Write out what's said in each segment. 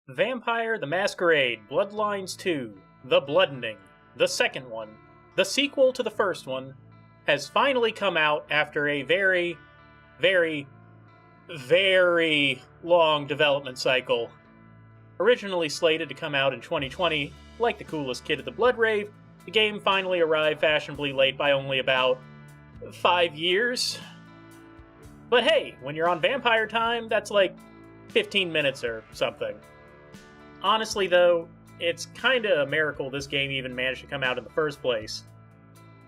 Vampire the Masquerade, Bloodlines 2, The Bloodening, the second one, the sequel to the first one, has finally come out after a very, very, very long development cycle. Originally slated to come out in 2020, like the coolest kid at the Blood Rave, the game finally arrived fashionably late by only about 5 years. But hey, when you're on Vampire Time, that's like 15 minutes or something. Honestly though, it's kinda a miracle this game even managed to come out in the first place.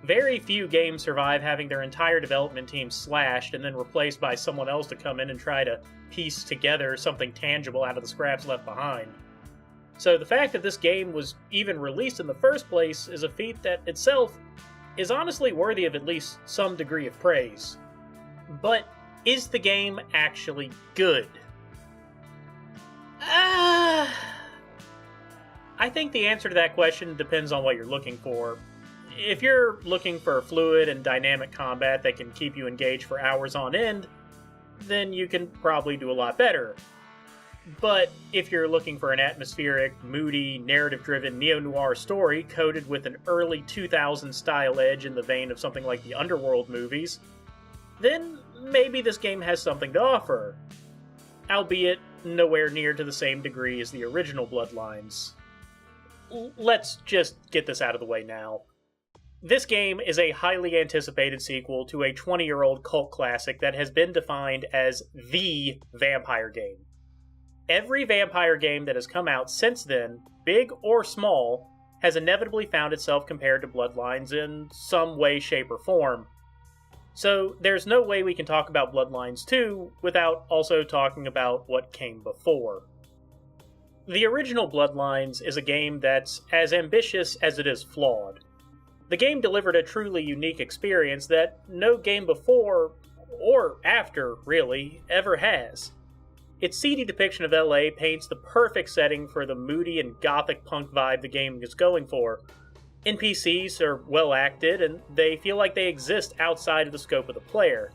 Very few games survive having their entire development team slashed and then replaced by someone else to come in and try to piece together something tangible out of the scraps left behind. So the fact that this game was even released in the first place is a feat that itself is honestly worthy of at least some degree of praise. But is the game actually good? I think the answer to that question depends on what you're looking for. If you're looking for fluid and dynamic combat that can keep you engaged for hours on end, then you can probably do a lot better. But if you're looking for an atmospheric, moody, narrative-driven neo-noir story coated with an early 2000s style edge in the vein of something like the Underworld movies, then maybe this game has something to offer. Albeit nowhere near to the same degree as the original Bloodlines. Let's just get this out of the way now. This game is a highly anticipated sequel to a 20-year-old cult classic that has been defined as the vampire game. Every vampire game that has come out since then, big or small, has inevitably found itself compared to Bloodlines in some way, shape, or form. So there's no way we can talk about Bloodlines 2 without also talking about what came before. The original Bloodlines is a game that's as ambitious as it is flawed. The game delivered a truly unique experience that no game before, or after, really, ever has. Its seedy depiction of LA paints the perfect setting for the moody and gothic punk vibe the game is going for. NPCs are well acted, and they feel like they exist outside of the scope of the player.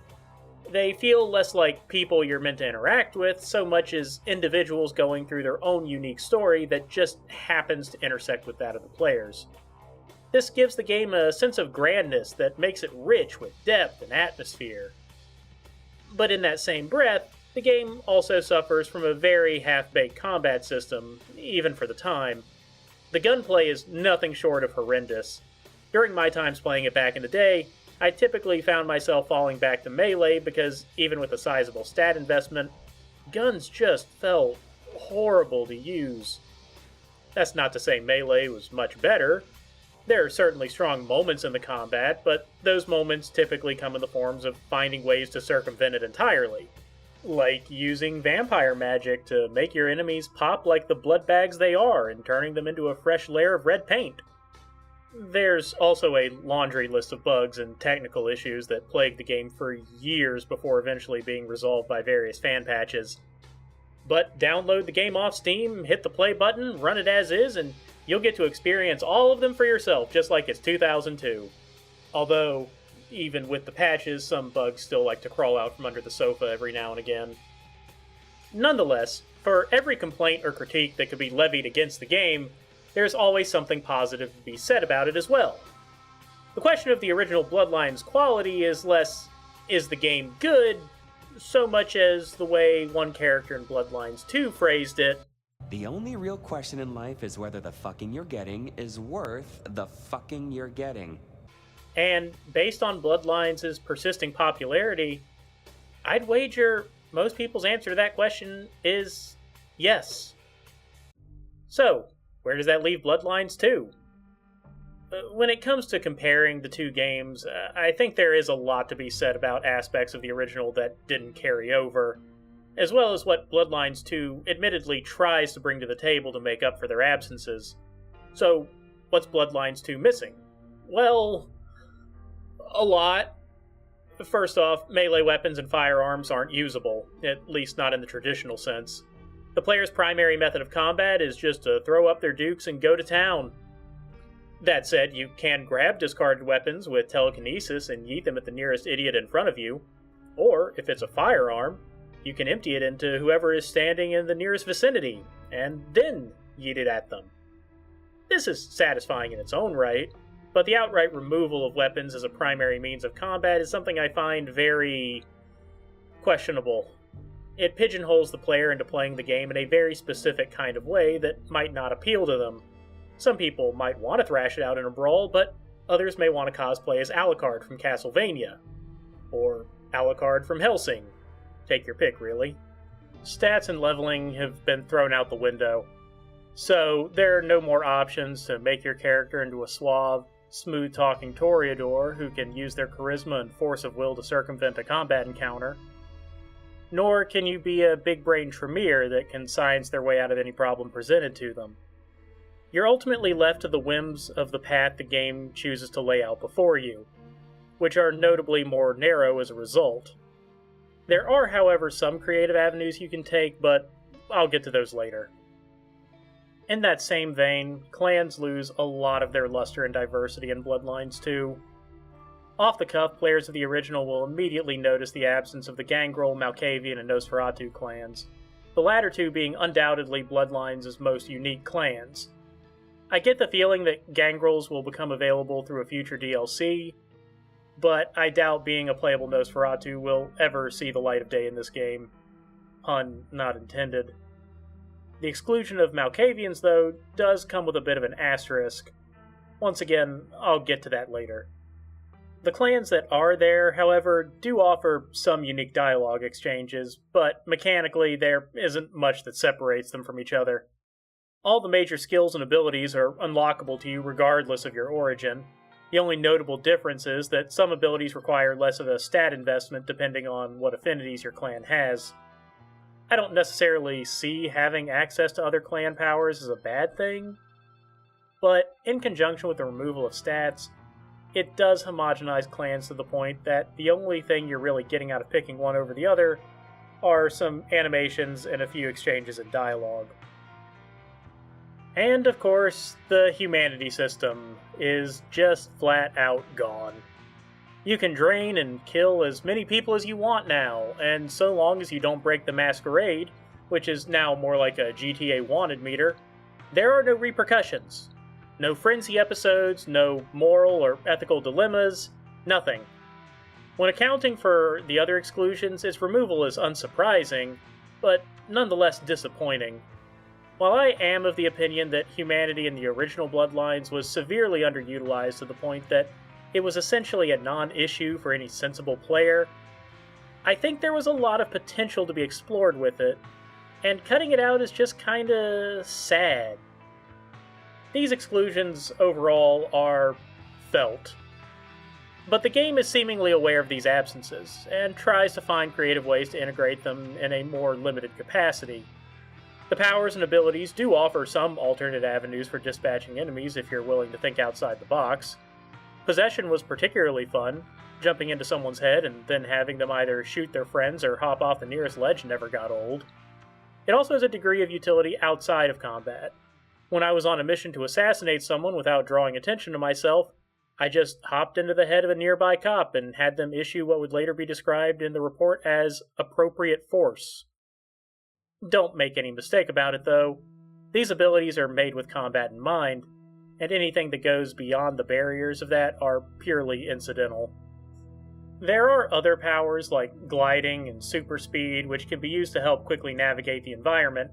They feel less like people you're meant to interact with, so much as individuals going through their own unique story that just happens to intersect with that of the players. This gives the game a sense of grandness that makes it rich with depth and atmosphere. But in that same breath, the game also suffers from a very half-baked combat system, even for the time. The gunplay is nothing short of horrendous. During my times playing it back in the day, I typically found myself falling back to melee because, even with a sizable stat investment, guns just felt horrible to use. That's not to say melee was much better. There are certainly strong moments in the combat, but those moments typically come in the forms of finding ways to circumvent it entirely. Like using vampire magic to make your enemies pop like the blood bags they are and turning them into a fresh layer of red paint. There's also a laundry list of bugs and technical issues that plagued the game for years before eventually being resolved by various fan patches. But download the game off Steam, hit the play button, run it as is, and you'll get to experience all of them for yourself, just like it's 2002. Although, even with the patches, some bugs still like to crawl out from under the sofa every now and again. Nonetheless, for every complaint or critique that could be levied against the game, there's always something positive to be said about it as well. The question of the original Bloodlines' quality is less, is the game good, so much as the way one character in Bloodlines 2 phrased it. The only real question in life is whether the fucking you're getting is worth the fucking you're getting. And based on Bloodlines' persisting popularity, I'd wager most people's answer to that question is yes. So, where does that leave Bloodlines 2? When it comes to comparing the two games, I think there is a lot to be said about aspects of the original that didn't carry over, as well as what Bloodlines 2 admittedly tries to bring to the table to make up for their absences. So, what's Bloodlines 2 missing? Well, a lot. First off, melee weapons and firearms aren't usable, at least not in the traditional sense. The player's primary method of combat is just to throw up their dukes and go to town. That said, you can grab discarded weapons with telekinesis and yeet them at the nearest idiot in front of you. Or, if it's a firearm, You can empty it into whoever is standing in the nearest vicinity, and then yeet it at them. This is satisfying in its own right, but the outright removal of weapons as a primary means of combat is something I find very questionable. It pigeonholes the player into playing the game in a very specific kind of way that might not appeal to them. Some people might want to thrash it out in a brawl, but others may want to cosplay as Alucard from Castlevania, or Alucard from Hellsing. Take your pick, really. Stats and leveling have been thrown out the window, so there are no more options to make your character into a suave, smooth-talking toreador who can use their charisma and force of will to circumvent a combat encounter. Nor can you be a big-brained Tremere that can science their way out of any problem presented to them. You're ultimately left to the whims of the path the game chooses to lay out before you, which are notably more narrow as a result. There are, however, some creative avenues you can take, but I'll get to those later. In that same vein, clans lose a lot of their luster and diversity in Bloodlines 2. Off the cuff, players of the original will immediately notice the absence of the Gangrel, Malkavian, and Nosferatu clans, the latter two being undoubtedly Bloodlines' most unique clans. I get the feeling that Gangrels will become available through a future DLC, but I doubt being a playable Nosferatu will ever see the light of day in this game. Pun not intended. The exclusion of Malkavians, though, does come with a bit of an asterisk. Once again, I'll get to that later. The clans that are there, however, do offer some unique dialogue exchanges, but mechanically there isn't much that separates them from each other. All the major skills and abilities are unlockable to you regardless of your origin. The only notable difference is that some abilities require less of a stat investment depending on what affinities your clan has. I don't necessarily see having access to other clan powers as a bad thing, but in conjunction with the removal of stats, it does homogenize clans to the point that the only thing you're really getting out of picking one over the other are some animations and a few exchanges in dialogue. And of course, the humanity system is just flat out gone. You can drain and kill as many people as you want now, and so long as you don't break the Masquerade, which is now more like a GTA wanted meter, there are no repercussions. No frenzy episodes, no moral or ethical dilemmas, nothing. When accounting for the other exclusions, its removal is unsurprising, but nonetheless disappointing. While I am of the opinion that humanity in the original Bloodlines was severely underutilized to the point that it was essentially a non-issue for any sensible player, I think there was a lot of potential to be explored with it, and cutting it out is just kinda sad. These exclusions overall are felt, but the game is seemingly aware of these absences, and tries to find creative ways to integrate them in a more limited capacity. The powers and abilities do offer some alternate avenues for dispatching enemies if you're willing to think outside the box. Possession was particularly fun. Jumping into someone's head and then having them either shoot their friends or hop off the nearest ledge never got old. It also has a degree of utility outside of combat. When I was on a mission to assassinate someone without drawing attention to myself, I just hopped into the head of a nearby cop and had them issue what would later be described in the report as appropriate force. Don't make any mistake about it, though. These abilities are made with combat in mind, and anything that goes beyond the barriers of that are purely incidental. There are other powers like gliding and super speed which can be used to help quickly navigate the environment.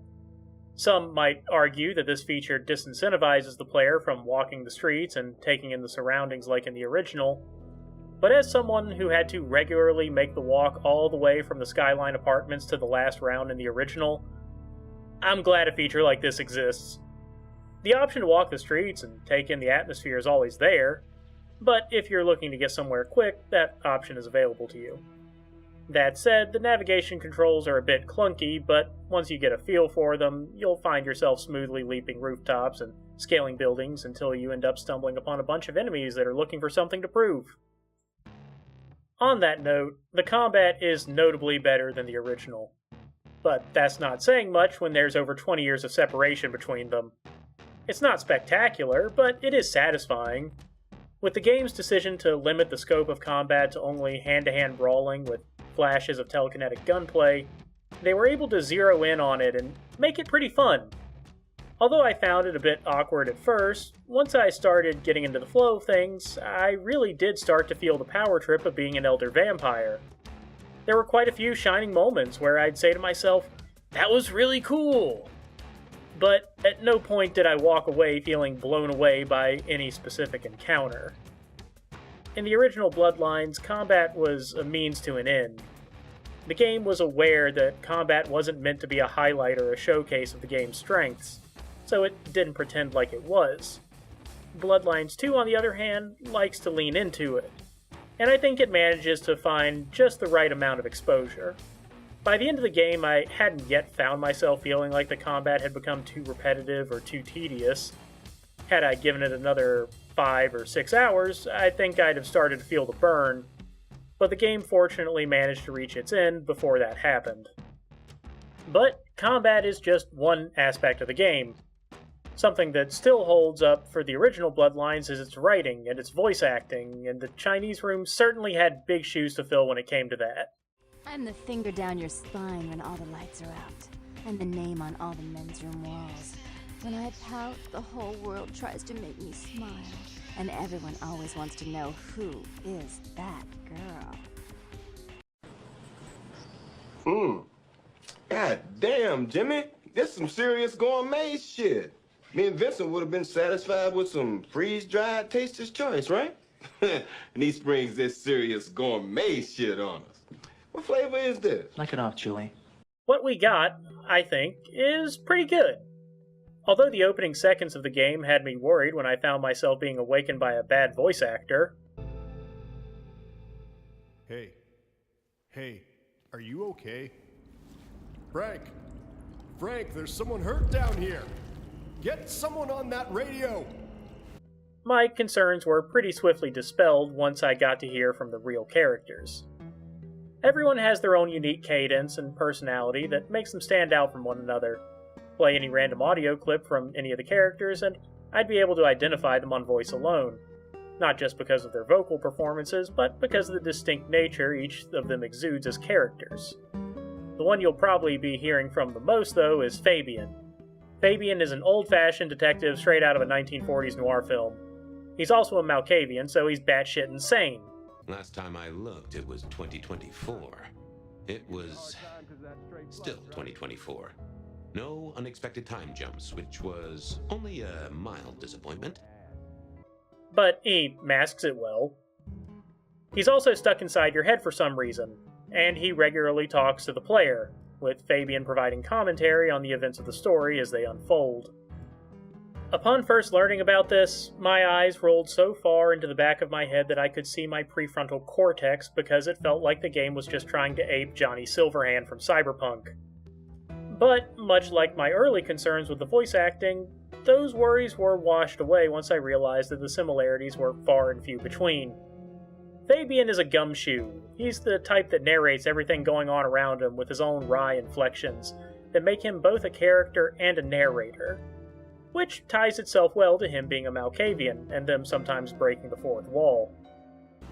Some might argue that this feature disincentivizes the player from walking the streets and taking in the surroundings like in the original, but as someone who had to regularly make the walk all the way from the Skyline Apartments to the last round in the original, I'm glad a feature like this exists. The option to walk the streets and take in the atmosphere is always there, but if you're looking to get somewhere quick, that option is available to you. That said, the navigation controls are a bit clunky, but once you get a feel for them, you'll find yourself smoothly leaping rooftops and scaling buildings until you end up stumbling upon a bunch of enemies that are looking for something to prove. On that note, the combat is notably better than the original. But that's not saying much when there's over 20 years of separation between them. It's not spectacular, but it is satisfying. With the game's decision to limit the scope of combat to only hand-to-hand brawling with flashes of telekinetic gunplay, they were able to zero in on it and make it pretty fun. Although I found it a bit awkward at first, once I started getting into the flow of things, I really did start to feel the power trip of being an elder vampire. There were quite a few shining moments where I'd say to myself, "That was really cool!" But at no point did I walk away feeling blown away by any specific encounter. In the original Bloodlines, combat was a means to an end. The game was aware that combat wasn't meant to be a highlight or a showcase of the game's strengths, so it didn't pretend like it was. Bloodlines 2, on the other hand, likes to lean into it, and I think it manages to find just the right amount of exposure. By the end of the game, I hadn't yet found myself feeling like the combat had become too repetitive or too tedious. Had I given it another 5 or 6 hours, I think I'd have started to feel the burn, but the game fortunately managed to reach its end before that happened. But combat is just one aspect of the game. Something that still holds up for the original Bloodlines is its writing and its voice acting, and the Chinese room certainly had big shoes to fill when it came to that. I'm the finger down your spine when all the lights are out, and the name on all the men's room walls. When I pout, the whole world tries to make me smile, and everyone always wants to know who is that girl. God damn, Jimmy. This some serious gourmet shit. Me and Vincent would have been satisfied with some freeze-dried Taster's Choice, right? And he springs this serious gourmet shit on us. What flavor is this? Knock it off, Julie. What we got, I think, is pretty good. Although the opening seconds of the game had me worried when I found myself being awakened by a bad voice actor. Hey, are you okay? Frank, there's someone hurt down here. Get someone on that radio. My concerns were pretty swiftly dispelled once I got to hear from the real characters. Everyone has their own unique cadence and personality that makes them stand out from one another. Play any random audio clip from any of the characters, and I'd be able to identify them on voice alone. Not just because of their vocal performances, but because of the distinct nature each of them exudes as characters. The one you'll probably be hearing from the most, though, is Fabian. Fabian is an old-fashioned detective straight out of a 1940s noir film. He's also a Malkavian, so he's batshit insane. Last time I looked, it was 2024. It was still 2024. No unexpected time jumps, which was only a mild disappointment. But he masks it well. He's also stuck inside your head for some reason, and he regularly talks to the player, with Fabian providing commentary on the events of the story as they unfold. Upon first learning about this, my eyes rolled so far into the back of my head that I could see my prefrontal cortex because it felt like the game was just trying to ape Johnny Silverhand from Cyberpunk. But, much like my early concerns with the voice acting, those worries were washed away once I realized that the similarities were far and few between. Fabian is a gumshoe. He's the type that narrates everything going on around him with his own wry inflections that make him both a character and a narrator, which ties itself well to him being a Malkavian and them sometimes breaking the fourth wall.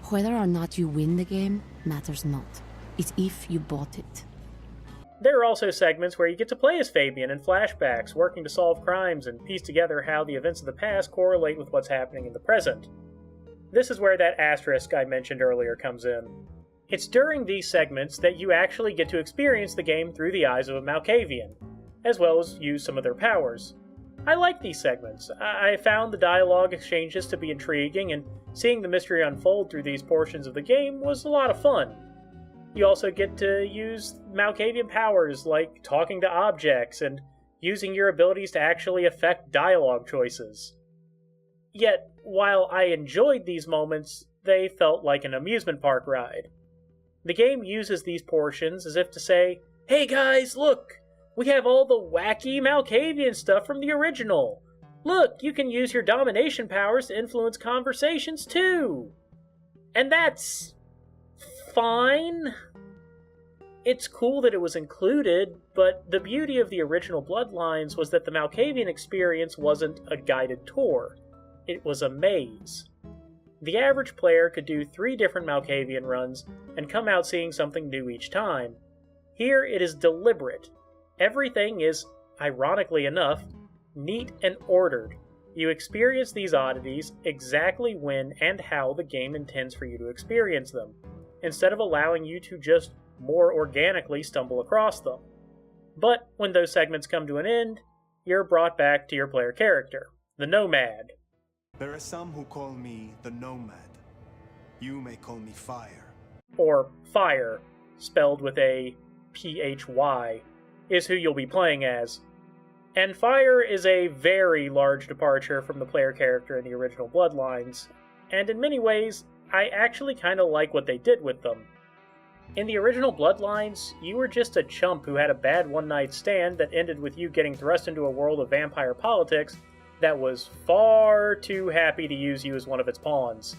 Whether or not you win the game matters not. It's if you bought it. There are also segments where you get to play as Fabian in flashbacks, working to solve crimes and piece together how the events of the past correlate with what's happening in the present. This is where that asterisk I mentioned earlier comes in. It's during these segments that you actually get to experience the game through the eyes of a Malkavian, as well as use some of their powers. I like these segments. I found the dialogue exchanges to be intriguing, and seeing the mystery unfold through these portions of the game was a lot of fun. You also get to use Malkavian powers like talking to objects and using your abilities to actually affect dialogue choices. Yet, while I enjoyed these moments, they felt like an amusement park ride. The game uses these portions as if to say, "Hey guys, look! We have all the wacky Malkavian stuff from the original! Look, you can use your domination powers to influence conversations too!" And that's fine. It's cool that it was included, but the beauty of the original Bloodlines was that the Malkavian experience wasn't a guided tour. It was a maze. The average player could do 3 different Malkavian runs and come out seeing something new each time. Here it is deliberate. Everything is, ironically enough, neat and ordered. You experience these oddities exactly when and how the game intends for you to experience them, instead of allowing you to just more organically stumble across them. But when those segments come to an end, you're brought back to your player character, the Nomad. There are some who call me the Nomad. You may call me Fire. Or Fire, spelled with a PHY, is who you'll be playing as. And Fire is a very large departure from the player character in the original Bloodlines, and in many ways, I actually kinda like what they did with them. In the original Bloodlines, you were just a chump who had a bad one-night stand that ended with you getting thrust into a world of vampire politics that was far too happy to use you as one of its pawns.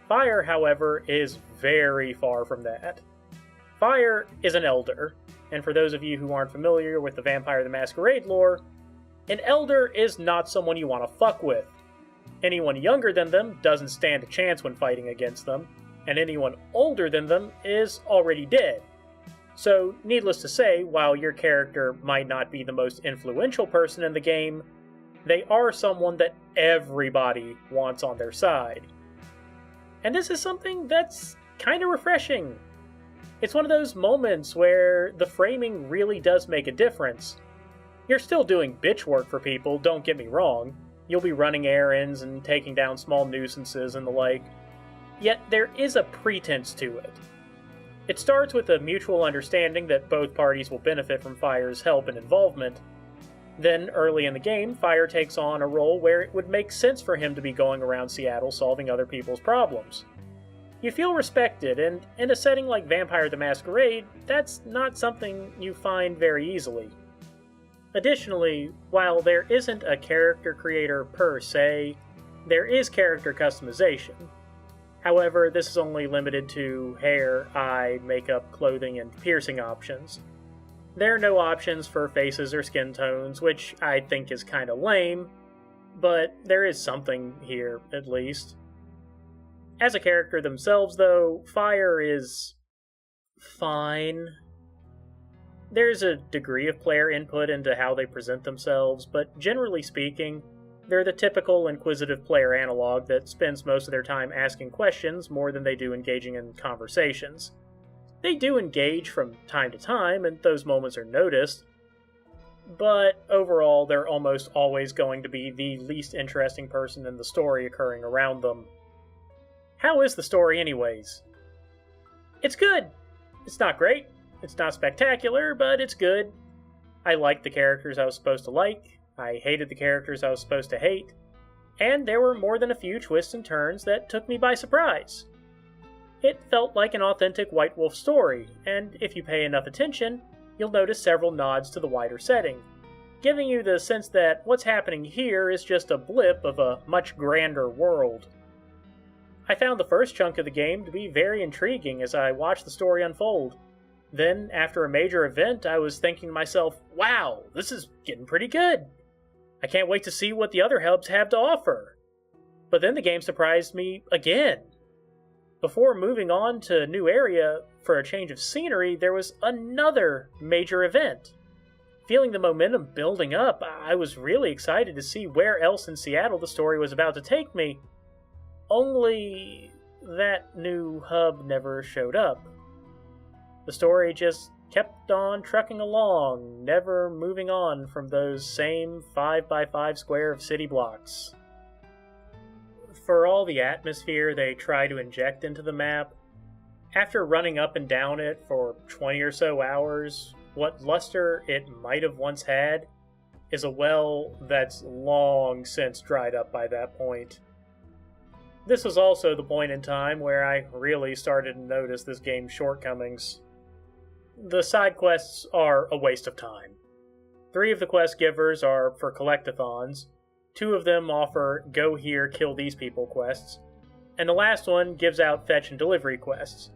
Fire, however, is very far from that. Fire is an elder, and for those of you who aren't familiar with the Vampire the Masquerade lore, an elder is not someone you want to fuck with. Anyone younger than them doesn't stand a chance when fighting against them, and anyone older than them is already dead. So, needless to say, while your character might not be the most influential person in the game, they are someone that everybody wants on their side. And this is something that's kind of refreshing. It's one of those moments where the framing really does make a difference. You're still doing bitch work for people, don't get me wrong. You'll be running errands and taking down small nuisances and the like. Yet there is a pretense to it. It starts with a mutual understanding that both parties will benefit from Fire's help and involvement. Then, early in the game, Fire takes on a role where it would make sense for him to be going around Seattle solving other people's problems. You feel respected, and in a setting like Vampire the Masquerade, that's not something you find very easily. Additionally, while there isn't a character creator per se, there is character customization. However, this is only limited to hair, eye, makeup, clothing, and piercing options. There are no options for faces or skin tones, which I think is kinda lame, but there is something here, at least. As a character themselves, though, Fire is fine. There's a degree of player input into how they present themselves, but generally speaking, they're the typical inquisitive player analog that spends most of their time asking questions more than they do engaging in conversations. They do engage from time to time, and those moments are noticed, but overall they're almost always going to be the least interesting person in the story occurring around them. How is the story anyways? It's good! It's not great, it's not spectacular, but it's good. I liked the characters I was supposed to like, I hated the characters I was supposed to hate, and there were more than a few twists and turns that took me by surprise. It felt like an authentic White Wolf story, and if you pay enough attention, you'll notice several nods to the wider setting, giving you the sense that what's happening here is just a blip of a much grander world. I found the first chunk of the game to be very intriguing as I watched the story unfold. Then, after a major event, I was thinking to myself, wow, this is getting pretty good. I can't wait to see what the other hubs have to offer. But then the game surprised me again. Before moving on to a new area for a change of scenery, there was another major event. Feeling the momentum building up, I was really excited to see where else in Seattle the story was about to take me. Only that new hub never showed up. The story just kept on trucking along, never moving on from those same 5x5 square of city blocks. For all the atmosphere they try to inject into the map, after running up and down it for 20 or so hours, what luster it might have once had is a well that's long since dried up by that point. This was also the point in time where I really started to notice this game's shortcomings. The side quests are a waste of time. 3 of the quest givers are for collectathons, 2 of them offer go here, kill these people quests, and the last one gives out fetch and delivery quests.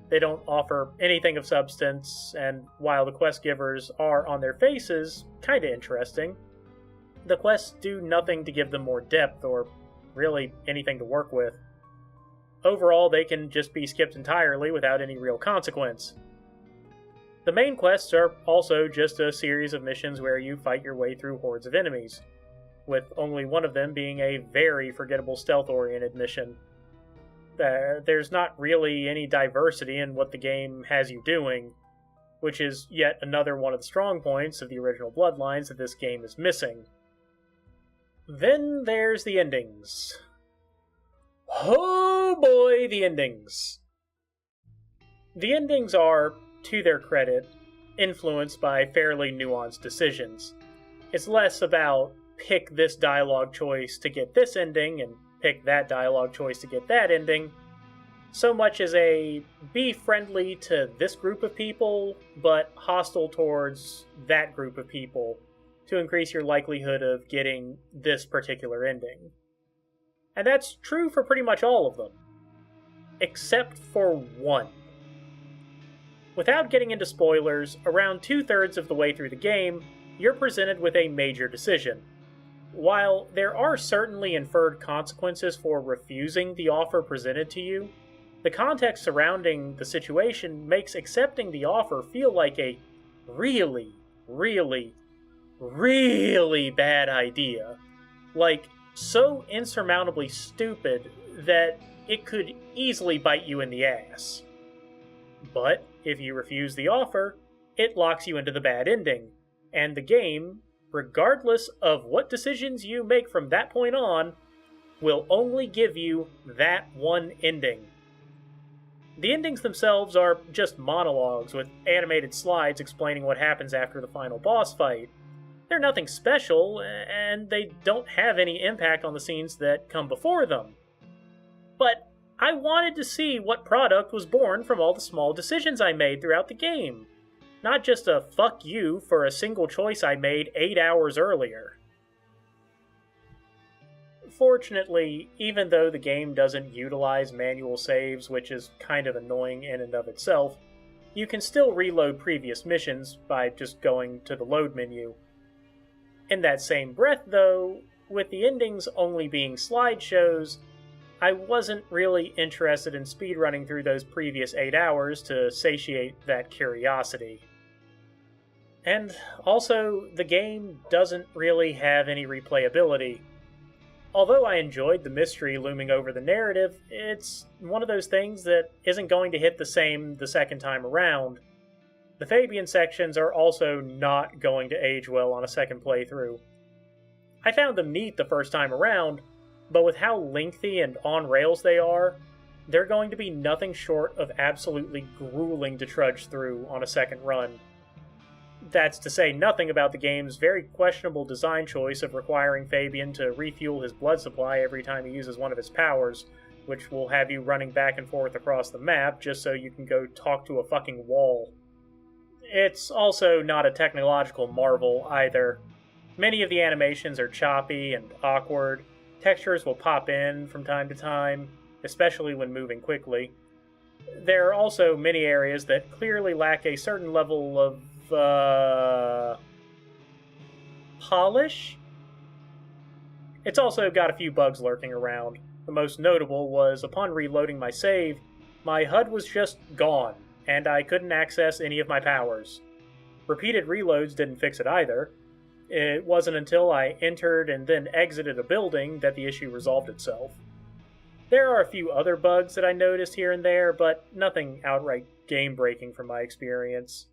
They don't offer anything of substance, and while the quest givers are on their faces kinda interesting, the quests do nothing to give them more depth or really anything to work with. Overall, they can just be skipped entirely without any real consequence. The main quests are also just a series of missions where you fight your way through hordes of enemies, with only one of them being a very forgettable stealth-oriented mission. There's not really any diversity in what the game has you doing, which is yet another one of the strong points of the original Bloodlines that this game is missing. Then there's the endings. Oh boy, the endings. The endings are, to their credit, influenced by fairly nuanced decisions. It's less about pick this dialogue choice to get this ending and pick that dialogue choice to get that ending, so much as a be friendly to this group of people, but hostile towards that group of people to increase your likelihood of getting this particular ending. And that's true for pretty much all of them, except for one. Without getting into spoilers, around 2/3 of the way through the game, you're presented with a major decision. While there are certainly inferred consequences for refusing the offer presented to you, the context surrounding the situation makes accepting the offer feel like a really, really, really bad idea. Like, so insurmountably stupid that it could easily bite you in the ass. But if you refuse the offer, it locks you into the bad ending, and the game, regardless of what decisions you make from that point on, will only give you that one ending. The endings themselves are just monologues with animated slides explaining what happens after the final boss fight. They're nothing special, and they don't have any impact on the scenes that come before them. But I wanted to see what product was born from all the small decisions I made throughout the game. Not just a fuck you for a single choice I made 8 hours earlier. Fortunately, even though the game doesn't utilize manual saves, which is kind of annoying in and of itself, you can still reload previous missions by just going to the load menu. In that same breath, though, with the endings only being slideshows, I wasn't really interested in speedrunning through those previous 8 hours to satiate that curiosity. And also, the game doesn't really have any replayability. Although I enjoyed the mystery looming over the narrative, it's one of those things that isn't going to hit the same the second time around. The Fabian sections are also not going to age well on a second playthrough. I found them neat the first time around, but with how lengthy and on rails they are, they're going to be nothing short of absolutely grueling to trudge through on a second run. That's to say nothing about the game's very questionable design choice of requiring Fabian to refuel his blood supply every time he uses one of his powers, which will have you running back and forth across the map just so you can go talk to a fucking wall. It's also not a technological marvel either. Many of the animations are choppy and awkward. Textures will pop in from time to time, especially when moving quickly. There are also many areas that clearly lack a certain level of polish? It's also got a few bugs lurking around. The most notable was, upon reloading my save, my HUD was just gone, and I couldn't access any of my powers. Repeated reloads didn't fix it either. It wasn't until I entered and then exited a building that the issue resolved itself. There are a few other bugs that I noticed here and there, but nothing outright game-breaking from my experience.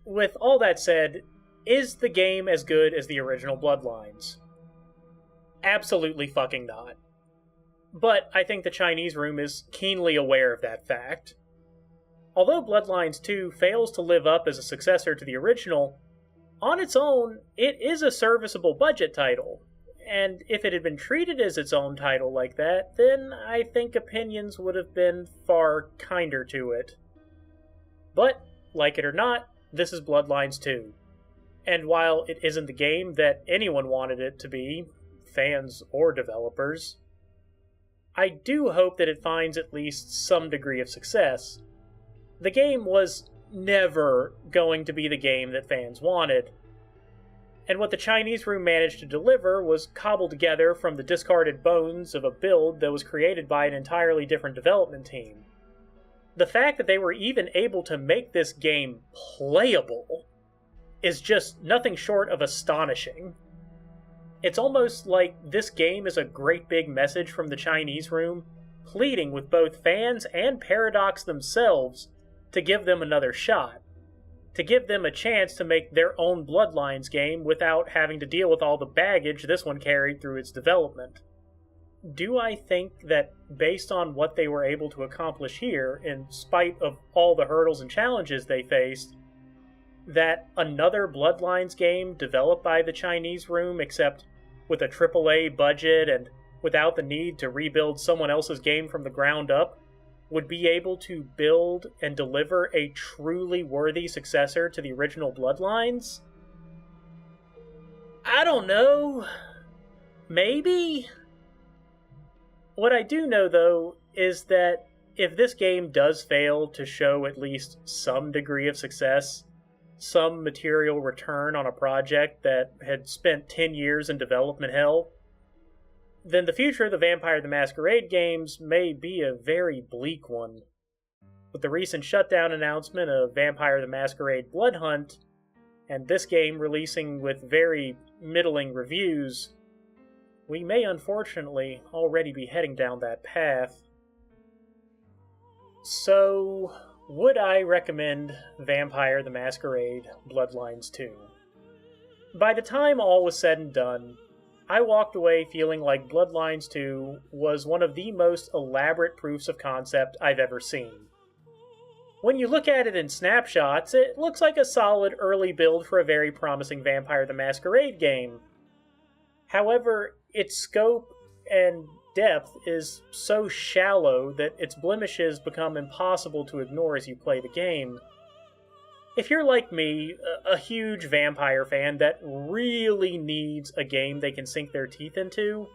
With all that said, is the game as good as the original Bloodlines? Absolutely fucking not. But I think the Chinese Room is keenly aware of that fact. Although Bloodlines 2 fails to live up as a successor to the original, on its own, it is a serviceable budget title. And if it had been treated as its own title like that, then I think opinions would have been far kinder to it. But, like it or not, this is Bloodlines 2. And while it isn't the game that anyone wanted it to be, fans or developers, I do hope that it finds at least some degree of success. The game was never going to be the game that fans wanted. And what the Chinese Room managed to deliver was cobbled together from the discarded bones of a build that was created by an entirely different development team. The fact that they were even able to make this game playable is just nothing short of astonishing. It's almost like this game is a great big message from the Chinese room, pleading with both fans and Paradox themselves to give them another shot, to give them a chance to make their own Bloodlines game without having to deal with all the baggage this one carried through its development. Do I think that based on what they were able to accomplish here, in spite of all the hurdles and challenges they faced, that another Bloodlines game developed by the Chinese room, except with a AAA budget and without the need to rebuild someone else's game from the ground up, would be able to build and deliver a truly worthy successor to the original Bloodlines? I don't know. Maybe? What I do know, though, is that if this game does fail to show at least some degree of success, some material return on a project that had spent 10 years in development hell, then the future of the Vampire the Masquerade games may be a very bleak one. With the recent shutdown announcement of Vampire the Masquerade Blood Hunt, and this game releasing with very middling reviews, we may unfortunately already be heading down that path. So, would I recommend Vampire the Masquerade Bloodlines 2? By the time all was said and done, I walked away feeling like Bloodlines 2 was one of the most elaborate proofs of concept I've ever seen. When you look at it in snapshots, it looks like a solid early build for a very promising Vampire the Masquerade game. However, its scope and depth is so shallow that its blemishes become impossible to ignore as you play the game. If you're like me, a huge vampire fan that really needs a game they can sink their teeth into,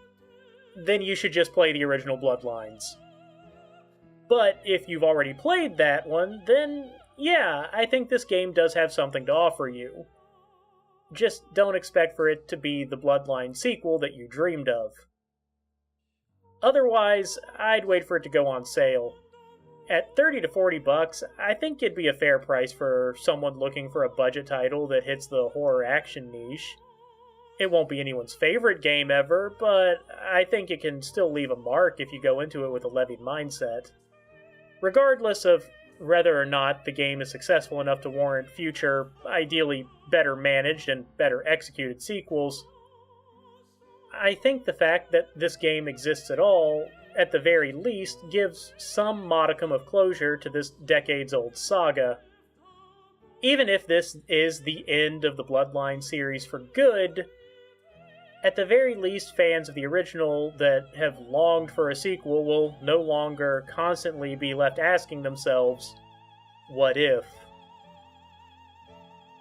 then you should just play the original Bloodlines. But if you've already played that one, then yeah, I think this game does have something to offer you. Just don't expect for it to be the Bloodlines sequel that you dreamed of. Otherwise, I'd wait for it to go on sale. At $30 to $40, I think it'd be a fair price for someone looking for a budget title that hits the horror action niche. It won't be anyone's favorite game ever, but I think it can still leave a mark if you go into it with a levied mindset. Regardless of whether or not the game is successful enough to warrant future, ideally better managed and better executed sequels, I think the fact that this game exists at all, at the very least, gives some modicum of closure to this decades-old saga. Even if this is the end of the Bloodlines series for good, at the very least fans of the original that have longed for a sequel will no longer constantly be left asking themselves, what if?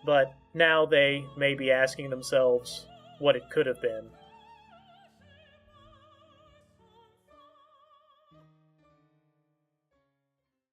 But now they may be asking themselves what it could have been.